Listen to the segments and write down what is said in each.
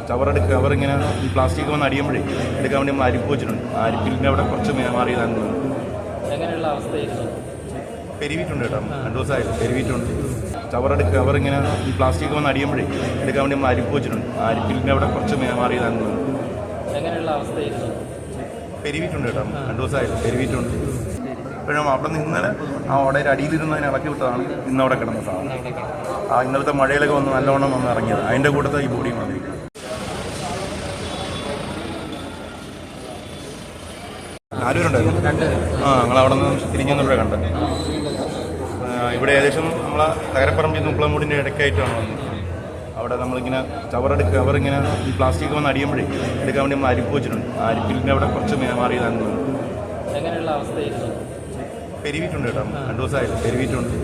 ചവറെടുക്കുക അവരിങ്ങനെ ഈ പ്ലാസ്റ്റിക് വന്ന് അടിയുമ്പോഴേ എടുക്കാൻ വേണ്ടി നമ്മൾ അരിപ്പ് വെച്ചിട്ടുണ്ട് ആ അരിപ്പിൻ്റെ അവിടെ കുറച്ച് മാറിയതാണ്. എങ്ങനെയുള്ള അവസ്ഥയായിരുന്നു? പെരുവിട്ടുണ്ട് കേട്ടോ, 2 ദിവസമായിട്ട് പെരുവിട്ടുണ്ട്. ചവറെടുക്കുക അവരിങ്ങനെ ഈ പ്ലാസ്റ്റിക് വന്ന് അടിയുമ്പോഴേ എടുക്കാൻ വേണ്ടി നമ്മൾ അരിപ്പ് വെച്ചിട്ടുണ്ട് ആ അരിപ്പിൻ്റെ അവിടെ കുറച്ച് മാറിയതാണ്. എങ്ങനെയുള്ള അവസ്ഥയായിരുന്നു? പെരുവിട്ടുണ്ട് കേട്ടോ, 2 ദിവസമായിട്ട് പെരുവിട്ടുണ്ട്. ഇപ്പോഴും അവിടെ നിന്ന് ഇന്നലെ ആ ഓടയിൽ അടിയിലിരുന്ന് അതിനെ ഇളക്കി വിട്ടതാണ് ഇന്നവിടെ കിടന്ന സാധനം. ആ ഇന്നലത്തെ മഴയിലൊക്കെ വന്ന് നല്ലവണ്ണം വന്ന് ഇറങ്ങിയത്, അതിൻ്റെ കൂട്ടത്തിൽ ഈ ബോഡിയും വന്നിരിക്കും. ആരുണ്ടായിരുന്നു? ഞങ്ങളവിടെ നിന്ന് തിരിഞ്ഞൊന്നുകൂടെ കണ്ടത്. ഇവിടെ ഏകദേശം നമ്മളെ തകരപ്പറമ്പിൽ നിന്ന് മുപ്പളമൂടിൻ്റെ ഇടയ്ക്കായിട്ടാണ് വന്നത്. അവിടെ നമ്മളിങ്ങനെ ചവറെടുക്കുക അവരിങ്ങനെ ഈ പ്ലാസ്റ്റിക് വന്ന് അടിയുമ്പോഴേ എടുക്കാൻ വേണ്ടി നമ്മൾ അരിപ്പ് വെച്ചിട്ടുണ്ട് ആ അരിപ്പിൻ്റെ അവിടെ കുറച്ച് മാറിയതാണ്. എങ്ങനെയുള്ള അവസ്ഥയായിരുന്നു? പെരുവിട്ടുണ്ട് കേട്ടോ, 2 ദിവസമായിട്ട് പെരുവിട്ടുണ്ട്.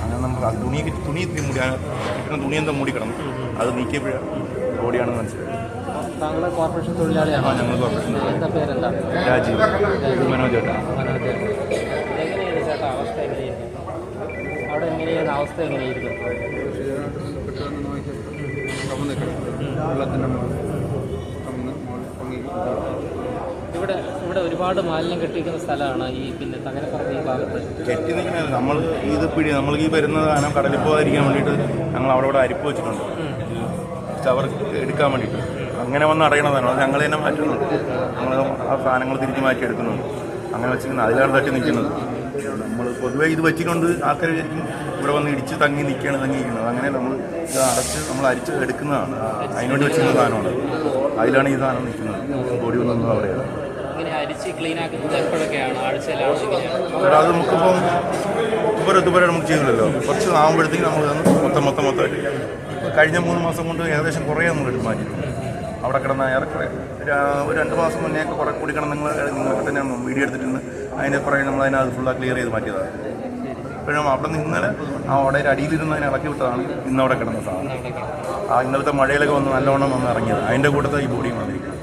അങ്ങനെ നമുക്ക് ആ തുണി കിട്ടുന്ന തുണി എന്താ മൂടി കിടന്നു, അത് നീക്കിയപ്പോഴാണ് ബോഡിയാണെന്ന് മനസ്സിലായി. താങ്കൾ കോർപ്പറേഷൻ തൊഴിലാളിയാണോ? ഞങ്ങൾ കോർപ്പറേഷൻ. എന്താ പേരെന്താ? രാജീവ് മനോജ് ചേട്ടാ. എങ്ങനെയാണ് ചേട്ടാ അവസ്ഥ? എങ്ങനെയായിരുന്നു അവിടെ? എങ്ങനെയാണ് അവസ്ഥ? എങ്ങനെയായിരുന്നു? ഇവിടെ ഒരുപാട് മാലിന്യം കെട്ടിയിരിക്കുന്ന സ്ഥലമാണ് ഈ പിന്നെ തകരപ്പറമ്പ് ഈ ഭാഗത്ത്. കെട്ടി നിൽക്കുന്നത് നമ്മൾ നമ്മൾ ഈ വരുന്ന സാധനം കടലിൽ പോകാതിരിക്കാൻ വേണ്ടിയിട്ട് ഞങ്ങൾ അവിടെ അരിപ്പ് വെച്ചിട്ടുണ്ട് ചവർ എടുക്കാൻ വേണ്ടിയിട്ട്. അങ്ങനെ വന്ന് അടയണതാണ്, അത് ഞങ്ങൾ തന്നെ മാറ്റുന്നുണ്ട്. നമ്മൾ ആ സാധനങ്ങൾ തിരിച്ച് മാറ്റി എടുക്കുന്നുണ്ട്. അങ്ങനെ വെച്ചിരിക്കുന്നത് അതിലാണ് തട്ടി നിൽക്കുന്നത്. നമ്മൾ പൊതുവേ ഇത് വെച്ചിക്കൊണ്ട് ആൾക്കാർ വിചാരിക്കും ഇവിടെ വന്ന് ഇടിച്ച് തങ്ങിയിരിക്കുന്നത്. അങ്ങനെ നമ്മൾ ഇത് അടച്ച് നമ്മൾ അരിച്ച് എടുക്കുന്നതാണ്. അതിനുവേണ്ടി വെച്ചിരുന്ന സാധനമാണ്, അതിലാണ് ഈ സാധനം നിൽക്കുന്നത്. ബോഡി വന്നൊന്നും അവിടെയാണ്. അത് നമുക്കിപ്പം ഇതുവരെ നമുക്ക് ചെയ്തില്ലല്ലോ. കുറച്ച് ആകുമ്പോഴത്തേക്കും നമ്മൾ മൊത്തമായിട്ട് കഴിഞ്ഞ 3 മാസം കൊണ്ട് ഏകദേശം കുറേ നമ്മൾ എടുത്ത് മാറ്റിയിട്ടുണ്ട്. അവിടെ കിടന്ന ഏറെക്കുറെ ഒരു 2 മാസം മുന്നേ ഒക്കെ കുറേ കൂടി കിടന്ന് നിങ്ങൾക്ക് തന്നെ വീഡിയോ എടുത്തിട്ടുണ്ട്. അതിൻ്റെ കുറേ നമ്മൾ അതിനകത്ത് ഫുള്ളാக ക്ലിയർ ചെയ്ത് മാറ്റിയതാണ്. ഇപ്പോഴും അവിടെ നിന്ന് ഇന്നലെ ആ ഓടയിൽ അടിയിലിരുന്ന് അതിനെ ഇളക്കി വിട്ടതാണ് ഇന്നവിടെ കിടന്ന സാധനം. ആ ഇന്നലത്തെ മഴയിലൊക്കെ വന്ന് നല്ലവണ്ണം വന്ന് ഇറങ്ങിയത്, അതിൻ്റെ കൂട്ടത്തിൽ ഈ ബോഡിയും വന്നിരിക്കും.